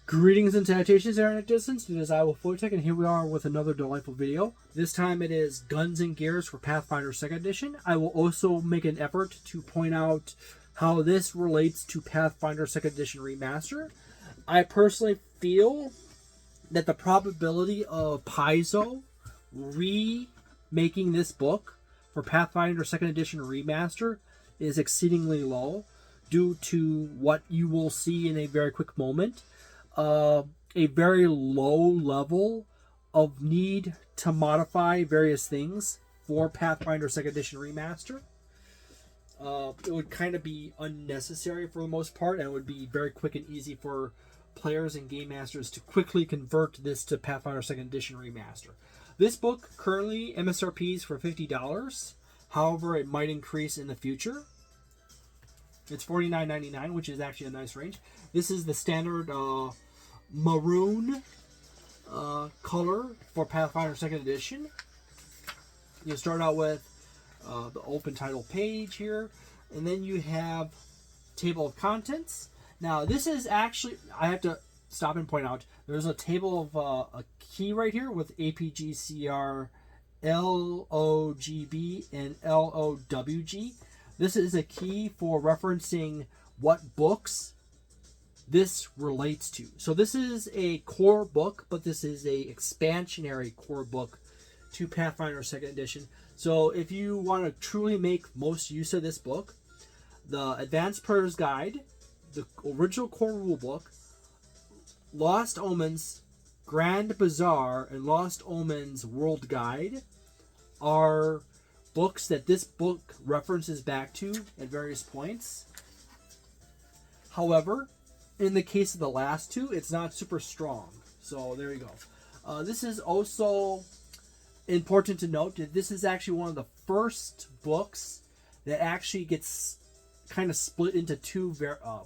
Greetings and salutations, internet distance. It is I, Wolfphototech, and here we are with another delightful video. This time it is Guns and Gears for Pathfinder 2nd Edition. I will also make an effort to point out how this relates to Pathfinder 2nd Edition Remaster. I personally feel that the probability of Paizo remaking this book for Pathfinder 2nd Edition Remaster is exceedingly low due to what you will see in a very quick moment. A very low level of need to modify various things for Pathfinder 2nd Edition Remaster. It would kind of be unnecessary for the most part, and it would be very quick and easy for players and game masters to quickly convert this to Pathfinder 2nd Edition Remaster. This book currently MSRP is for $50. However, it might increase in the future. It's $49.99, which is actually a nice range. This is the standard maroon color for Pathfinder 2nd Edition. You start out with the open title page here, and then you have table of contents. Now this is actually, I have to stop and point out, there's a table of a key right here with APGCR, LOGB, and LOWG. This is a key for referencing what books this relates to. So this is a core book, but this is a expansionary core book to Pathfinder 2nd Edition. So if you want to truly make most use of this book, the Advanced Player's Guide, the original core rulebook, Lost Omens, Grand Bazaar, and Lost Omens World Guide are books that this book references back to at various points. However, in the case of the last two, it's not super strong. So there you go. This is also important to note that this is actually one of the first books that actually gets kind of split into two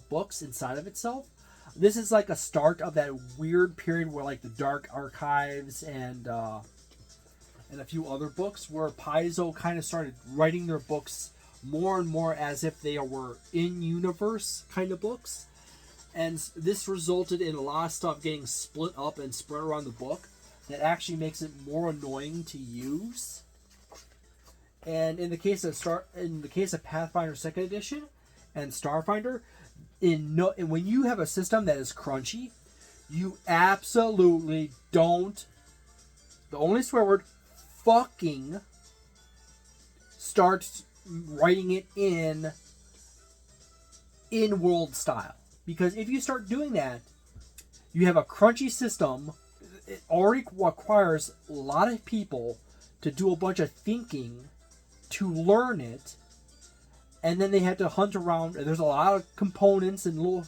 books inside of itself. This is like a start of that weird period where like the Dark Archives and a few other books where Paizo kind of started writing their books more and more as if they were in-universe kind of books. And this resulted in a lot of stuff getting split up and spread around the book that actually makes it more annoying to use. And in the case of Pathfinder 2nd Edition and Starfinder, when you have a system that is crunchy, you absolutely don't, the only swear word, fucking start writing it in world style. Because if you start doing that, you have a crunchy system. It already requires a lot of people to do a bunch of thinking to learn it. And then they have to hunt around. There's a lot of components and little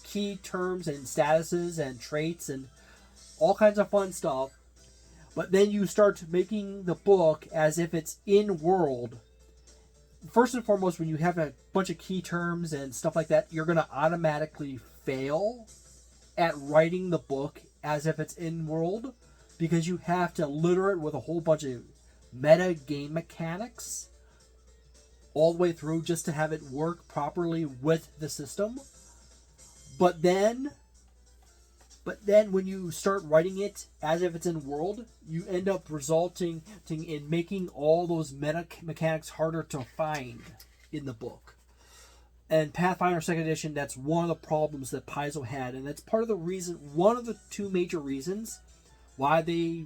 key terms and statuses and traits and all kinds of fun stuff. But then you start making the book as if it's in-world. First and foremost, when you have a bunch of key terms and stuff like that, you're going to automatically fail at writing the book as if it's in-world, because you have to litter it with a whole bunch of meta game mechanics all the way through just to have it work properly with the system. But then when you start writing it as if it's in world, you end up resulting in making all those meta mechanics harder to find in the book. And Pathfinder 2nd Edition, that's one of the problems that Paizo had, and that's part of the reason, one of the two major reasons why they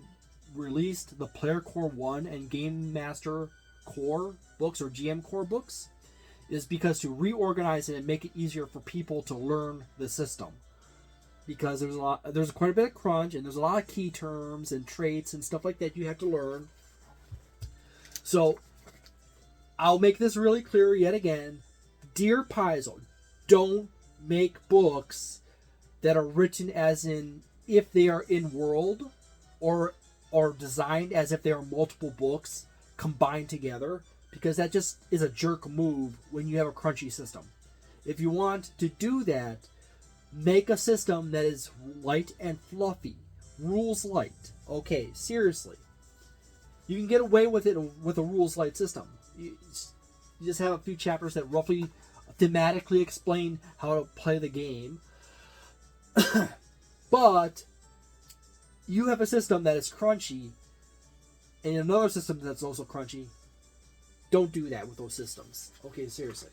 released the Player Core 1 and Game Master Core books, or GM Core books, is because to reorganize it and make it easier for people to learn the system. Because there's quite a bit of crunch, and there's a lot of key terms and traits and stuff like that you have to learn. So, I'll make this really clear yet again. Dear Paizo, don't make books that are written as in if they are in world, or designed as if they are multiple books combined together, because that just is a jerk move when you have a crunchy system. If you want to do that, make a system that is light and fluffy. Rules light. Okay, seriously. You can get away with it with a rules light system. You just have a few chapters that roughly thematically explain how to play the game. But you have a system that is crunchy and another system that's also crunchy. Don't do that with those systems. Okay, seriously.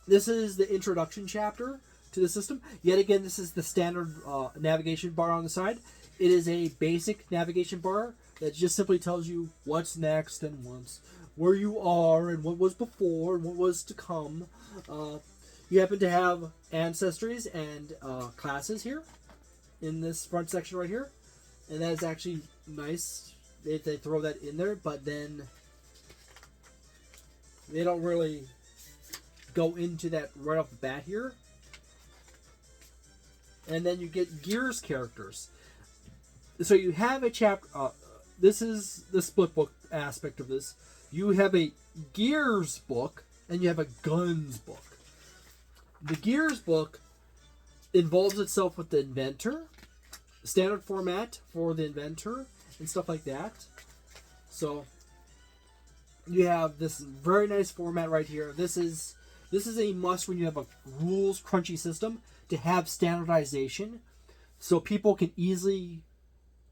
This is the introduction chapter to the system. Yet again, this is the standard navigation bar on the side. It is a basic navigation bar that just simply tells you what's next and where you are and what was before and what was to come. You happen to have ancestries and classes here in this front section right here. And that is actually nice if they throw that in there, but then they don't really go into that right off the bat here. And then you get Gears characters. So you have a chapter. This is the split book aspect of this. You have a Gears book and you have a Guns book. The Gears book involves itself with the inventor, standard format for the inventor, and stuff like that. So you have this very nice format right here. This is a must when you have a rules crunchy system to have standardization, so people can easily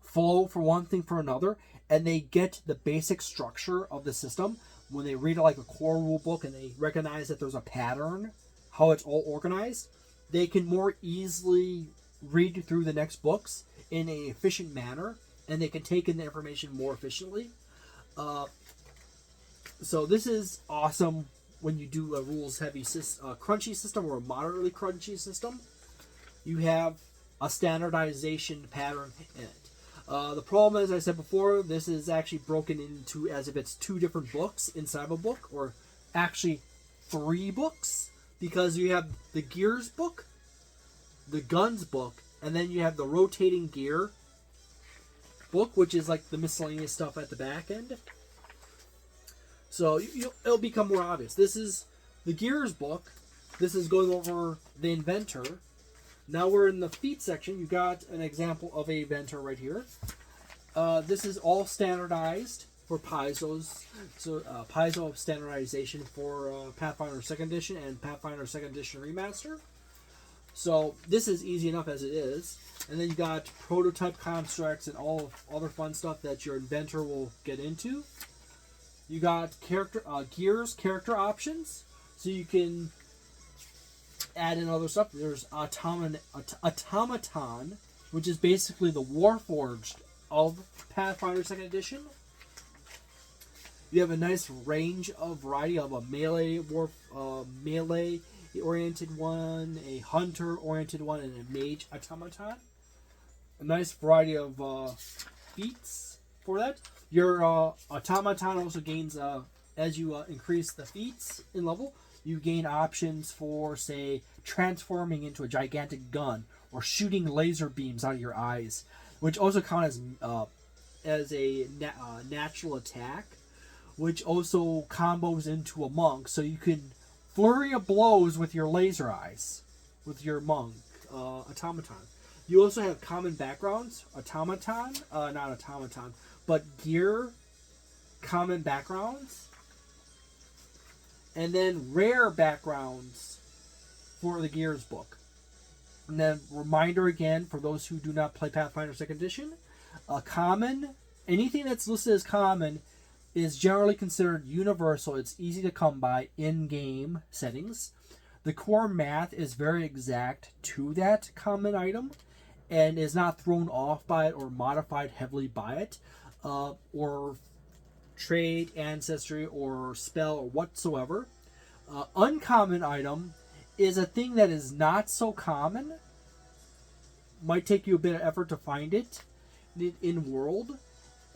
flow from one thing for another, and they get the basic structure of the system when they read like a core rule book and they recognize that there's a pattern, how it's all organized. They can more easily read through the next books in an efficient manner, and they can take in the information more efficiently. So this is awesome when you do a rules heavy crunchy system or a moderately crunchy system. You have a standardization pattern in it. The problem, as I said before, this is actually broken into as if it's two different books inside of a book, or actually 3 books, because you have the Gears book, the Guns book, and then you have the rotating gear book, which is like the miscellaneous stuff at the back end. So it'll become more obvious. This is the Gears book. This is going over the inventor. Now we're in the feat section. You got an example of a inventor right here. This is all standardized for Paizo's. So Paizo standardization for Pathfinder 2nd Edition and Pathfinder 2nd Edition Remaster. So this is easy enough as it is. And then you got prototype constructs and all other fun stuff that your inventor will get into. You got Gears character options, so you can add in other stuff. There's Automaton, which is basically the Warforged of Pathfinder 2nd Edition. You have a nice range of variety of a melee oriented one, a hunter oriented one, and a mage automaton. A nice variety of feats for that. Your automaton also gains, as you increase the feats in level, you gain options for, say, transforming into a gigantic gun or shooting laser beams out of your eyes, which also count as a natural attack, which also combos into a monk, so you can flurry of blows with your laser eyes, with your monk automaton. You also have common backgrounds, but gear common backgrounds, and then rare backgrounds for the Gears book. And then reminder again for those who do not play Pathfinder 2nd Edition, common, anything that's listed as common is generally considered universal. It's easy to come by in-game settings. The core math is very exact to that common item and is not thrown off by it or modified heavily by it, or trait, ancestry, or spell, or whatsoever. Uncommon item is a thing that is not so common. Might take you a bit of effort to find it in world,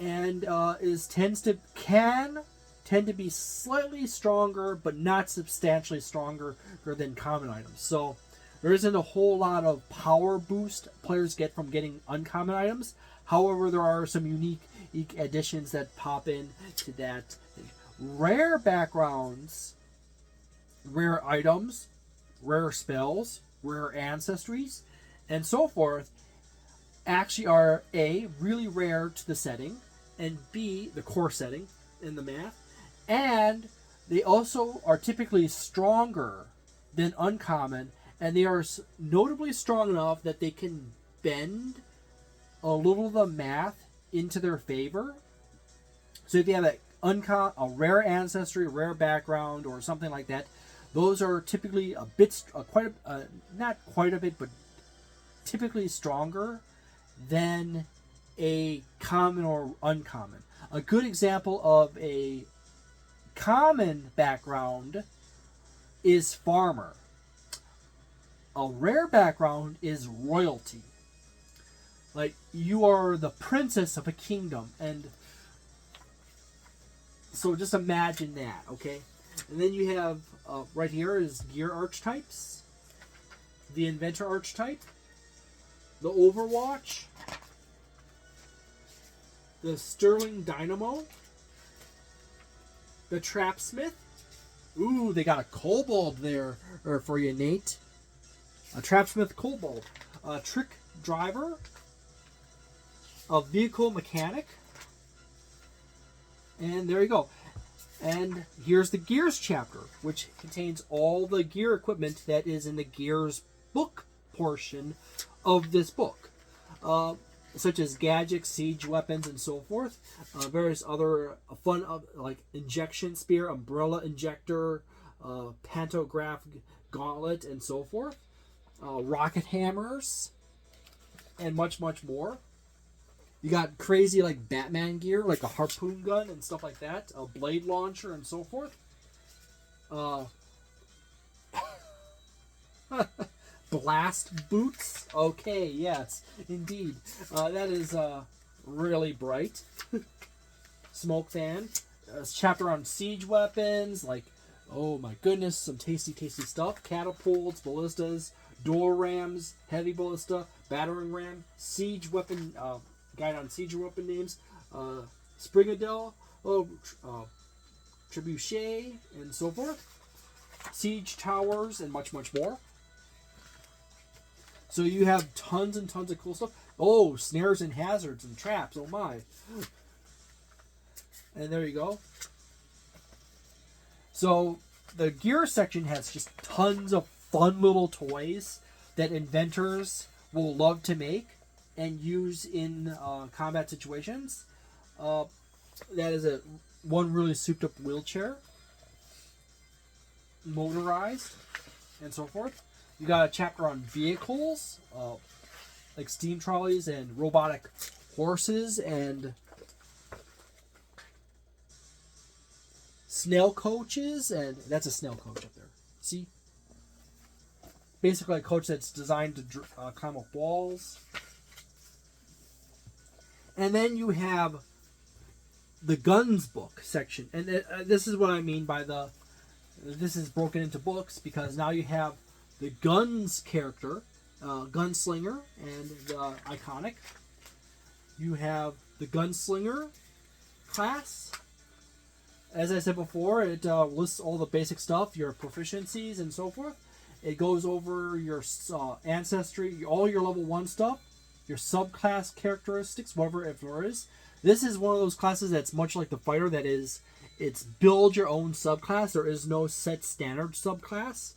and can tend to be slightly stronger, but not substantially stronger than common items. So there isn't a whole lot of power boost players get from getting uncommon items. However, there are some unique additions that pop in to that. Rare backgrounds, rare items, rare spells, rare ancestries, and so forth actually are A, really rare to the setting, and B, the core setting in the math, and they also are typically stronger than uncommon and they are notably strong enough that they can bend a little of the math into their favor. So if you have a rare ancestry, a rare background, or something like that, those are typically a bit, not quite a bit, but typically stronger than a common or uncommon. A good example of a common background is farmer. A rare background is royalty. Like, you are the princess of a kingdom, and so just imagine that, okay? And then you have, right here is gear archetypes, the inventor archetype, the overwatch, the sterling dynamo, the trapsmith. Ooh, they got a kobold there for you, Nate. A trapsmith kobold. A trick driver. A vehicle mechanic. And there you go. And here's the gears chapter, which contains all the gear equipment that is in the gears book portion of this book. Such as gadgets, siege weapons, and so forth. Various other fun, like injection spear, umbrella injector, pantograph gauntlet, and so forth. Rocket hammers, and much, much more. You got crazy like Batman gear, like a harpoon gun and stuff like that, a blade launcher and so forth. Blast boots. Okay, yes, indeed. That is really bright. Smoke fan. Chapter on siege weapons, like, oh my goodness, some tasty, tasty stuff. Catapults, ballistas, door rams, heavy ballista, battering ram, siege weapon. Guide on siege weapon names, Sprigadel, Trebuchet, and so forth. Siege towers, and much, much more. So you have tons and tons of cool stuff. Oh, snares and hazards and traps. Oh my. And there you go. So the gear section has just tons of fun little toys that inventors will love to make and use in combat situations. That is one really souped up wheelchair, motorized, and so forth. You got a chapter on vehicles, like steam trolleys and robotic horses and snail coaches, and that's a snail coach up there. See? Basically a coach that's designed to climb up walls. And then you have the guns book section. And this is what I mean by this is broken into books, because now you have the guns character, Gunslinger, and the iconic. You have the Gunslinger class. As I said before, it lists all the basic stuff, your proficiencies and so forth. It goes over your ancestry, all your level 1 stuff, your subclass characteristics, whatever, if there is. This is one of those classes that's much like the fighter, that is, it's build your own subclass. There is no set standard subclass.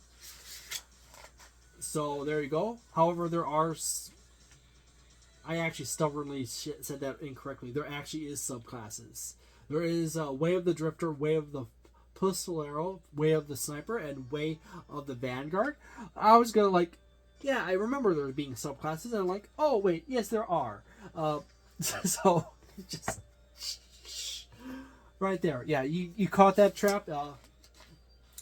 So there you go. However, there are... I actually stubbornly said that incorrectly. There actually is subclasses. There is Way of the Drifter, Way of the Pistolero, Way of the Sniper, and Way of the Vanguard. I was going to like... Yeah, I remember there being subclasses, and I'm like, oh, wait, yes, there are. So, just... Right there. Yeah, you caught that trap.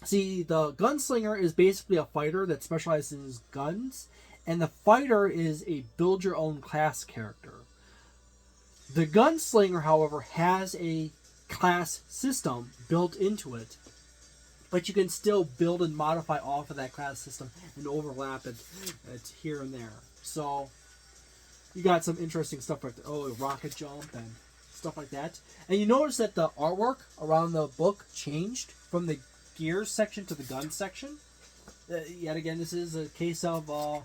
See, the Gunslinger is basically a fighter that specializes in his guns, and the fighter is a build-your-own class character. The Gunslinger, however, has a class system built into it, but you can still build and modify off of that class system and overlap it here and there. So you got some interesting stuff like rocket jump and stuff like that. And you notice that the artwork around the book changed from the gears section to the gun section. Yet again, this is a case of the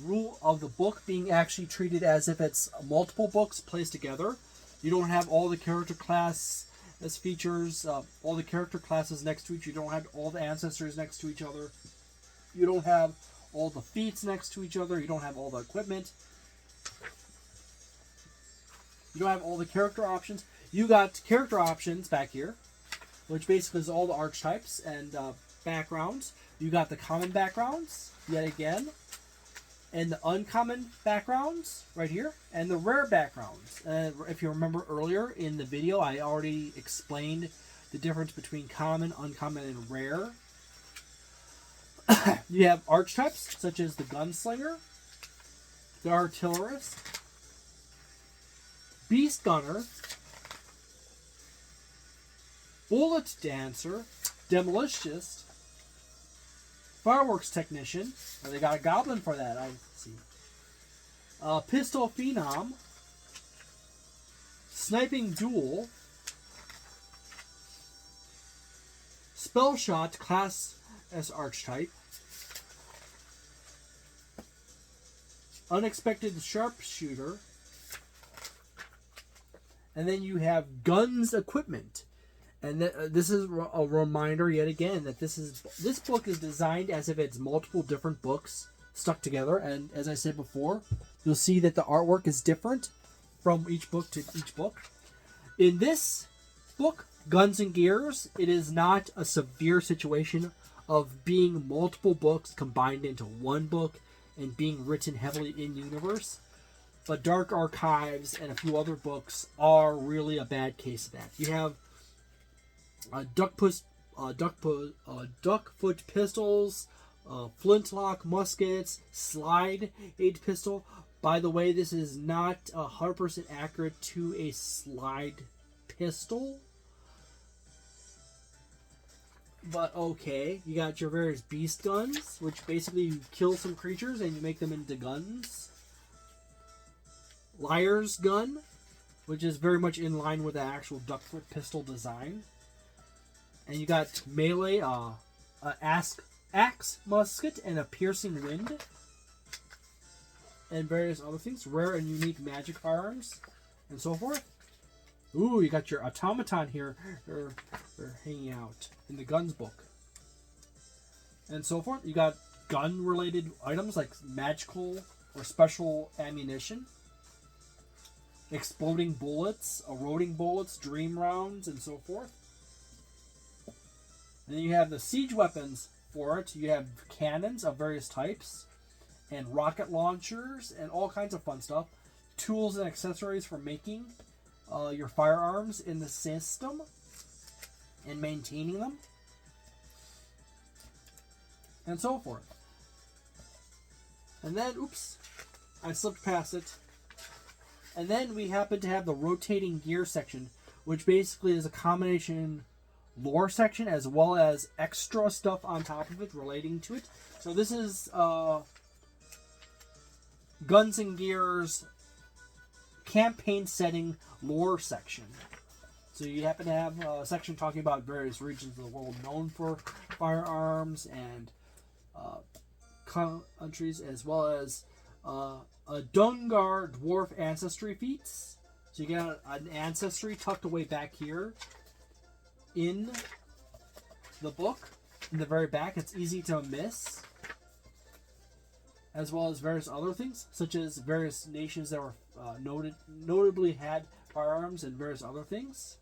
rule of the book being actually treated as if it's multiple books placed together. You don't have all the character class as features, all the character classes next to each. You don't have all the ancestors next to each other. You don't have all the feats next to each other. You don't have all the equipment. You don't have all the character options. You got character options back here, which basically is all the archetypes and backgrounds. You got the common backgrounds, yet again, and the uncommon backgrounds right here, and the rare backgrounds. If you remember earlier in the video, I already explained the difference between common, uncommon, and rare. You have archetypes, such as the Gunslinger, the Artillerist, Beast Gunner, Bullet Dancer, Demolitionist, Fireworks Technician. Oh, they got a Goblin for that, I see. Pistol Phenom, Sniping Duel, Spell Shot, Class S Archetype, Unexpected Sharpshooter, and then you have Guns Equipment. And this is a reminder yet again that this book is designed as if it's multiple different books stuck together. And as I said before, you'll see that the artwork is different from each book to each book. In this book, Guns and Gears, it is not a severe situation of being multiple books combined into one book and being written heavily in universe. But Dark Archives and a few other books are really a bad case of that. You have duckfoot pistols, flintlock muskets, slide aid pistol. By the way, this is not 100% accurate to a slide pistol. But okay, you got your various beast guns, which basically you kill some creatures and you make them into guns. Liar's gun, which is very much in line with the actual duckfoot pistol design. And you got melee, axe musket, and a piercing wind. And various other things. Rare and unique magic firearms, and so forth. Ooh, you got your Automaton here hanging out in the guns book. And so forth. You got gun-related items like magical or special ammunition. Exploding bullets, eroding bullets, dream rounds, and so forth. And then you have the siege weapons for it. You have cannons of various types, and rocket launchers, and all kinds of fun stuff. Tools and accessories for making your firearms in the system and maintaining them, and so forth. And then, oops, I slipped past it. And then we happen to have the rotating gear section, which basically is a combination lore section as well as extra stuff on top of it relating to it. So this is Guns and Gears campaign setting lore section. So you happen to have a section talking about various regions of the world known for firearms and countries, as well as a Dungar dwarf ancestry feats. So you got an ancestry tucked away back here in the book, in the very back. It's easy to miss. As well as various other things, such as various nations that were notably had firearms and various other things.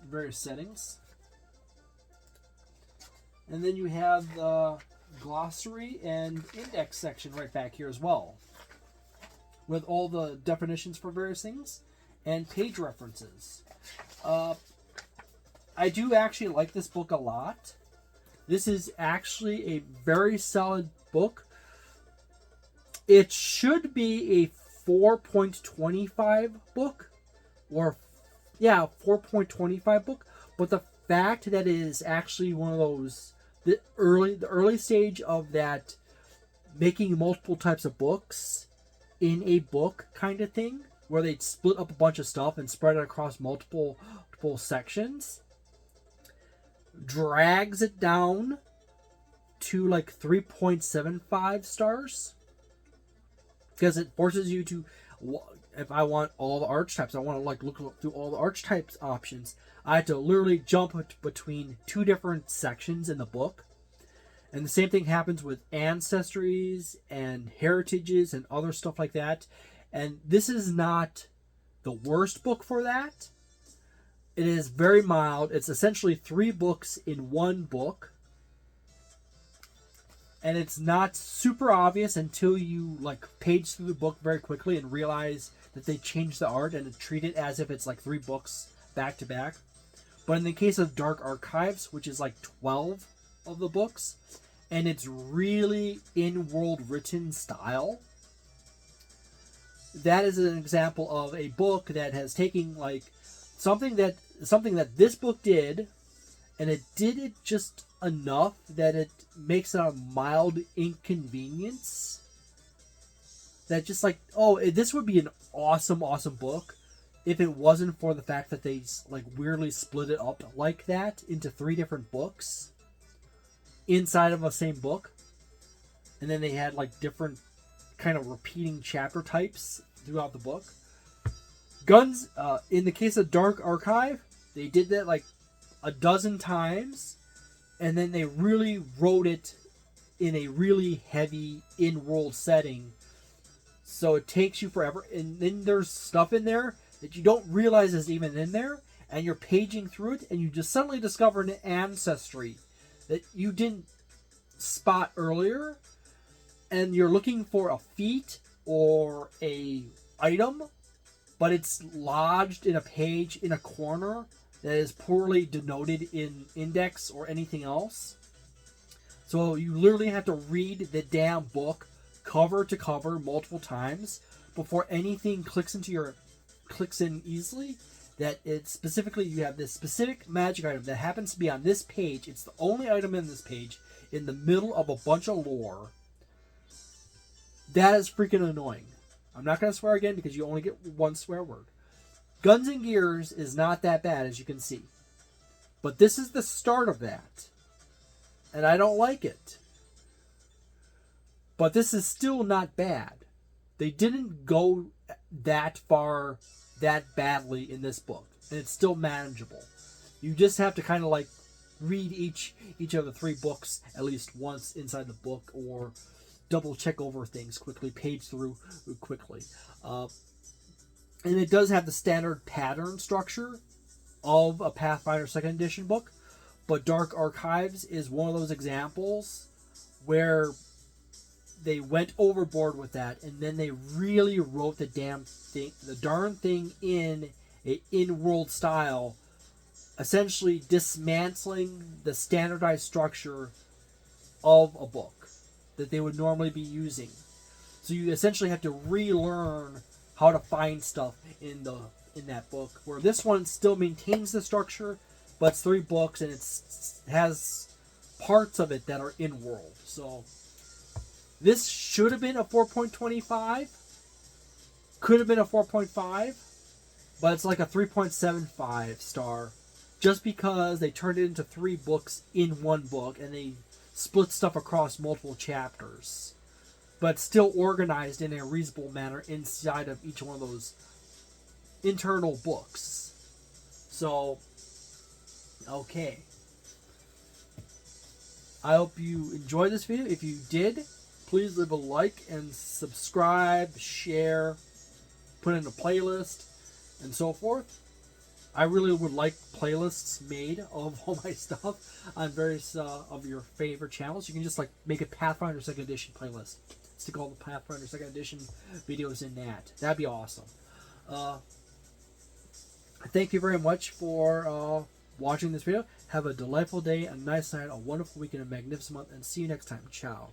Various settings. And then you have the glossary and index section right back here as well, with all the definitions for various things and page references. I do actually like this book a lot. This is actually a very solid book. It should be a 4.25 book, or 4.25 book, but the fact that it is actually one of those the early stage of that making multiple types of books in a book kind of thing, where they split up a bunch of stuff and spread it across multiple sections, drags it down to like 3.75 stars, because it forces you to if I want all the archetypes, I want to like look through all the archetypes options. I had to literally jump between two different sections in the book. And the same thing happens with ancestries and heritages and other stuff like that. And this is not the worst book for that. It is very mild. It's essentially 3 books in one book. And it's not super obvious until you like page through the book very quickly and realize that they changed the art and treat it as if it's like 3 books back to back. But in the case of Dark Archives, which is like 12 of the books, and it's really in-world written style, that is an example of a book that has taken like something that this book did, and it did it just enough that it makes it a mild inconvenience. That just like, oh, this would be an awesome book if it wasn't for the fact that they like weirdly split it up like that into 3 different books inside of a same book, and then they had like different kind of repeating chapter types throughout the book. In the case of Dark Archive, they did that like a dozen times, and then they really wrote it in a really heavy in-world setting, so it takes you forever. And then there's stuff in there that you don't realize is even in there, and you're paging through it, and you just suddenly discover an ancestry that you didn't spot earlier, and you're looking for a feat or a item, but it's lodged in a page in a corner that is poorly denoted in index or anything else. So you literally have to read the damn book cover to cover multiple times before anything clicks in easily. That it's specifically, you have this specific magic item that happens to be on this page. It's the only item in this page in the middle of a bunch of lore. That is freaking annoying. I'm not going to swear again because you only get one swear word. Guns and Gears is not that bad, as you can see. But this is the start of that. And I don't like it. But this is still not bad. They didn't go that far, that badly in this book. And it's still manageable. You just have to kind of like read each of the 3 books at least once inside the book, or double check over things quickly, page through quickly. And it does have the standard pattern structure of a Pathfinder 2nd edition book, but Dark Archives is one of those examples where they went overboard with that, and then they really wrote the darn thing in a in-world style, essentially dismantling the standardized structure of a book that they would normally be using. So you essentially have to relearn how to find stuff in that book, where this one still maintains the structure, but it's 3 books and it has parts of it that are in world. So this should have been a 4.25, could have been a 4.5, but it's like a 3.75 star, just because they turned it into 3 books in one book and they split stuff across multiple chapters, but still organized in a reasonable manner inside of each one of those internal books. So, okay. I hope you enjoyed this video. If you did, please leave a like and subscribe, share, put in a playlist, and so forth. I really would like playlists made of all my stuff on various of your favorite channels. You can just like make a Pathfinder 2nd edition playlist. Stick all the Pathfinder 2nd edition videos in that. That'd be awesome. Thank you very much for watching this video. Have a delightful day, a nice night, a wonderful weekend, a magnificent month, and see you next time. Ciao.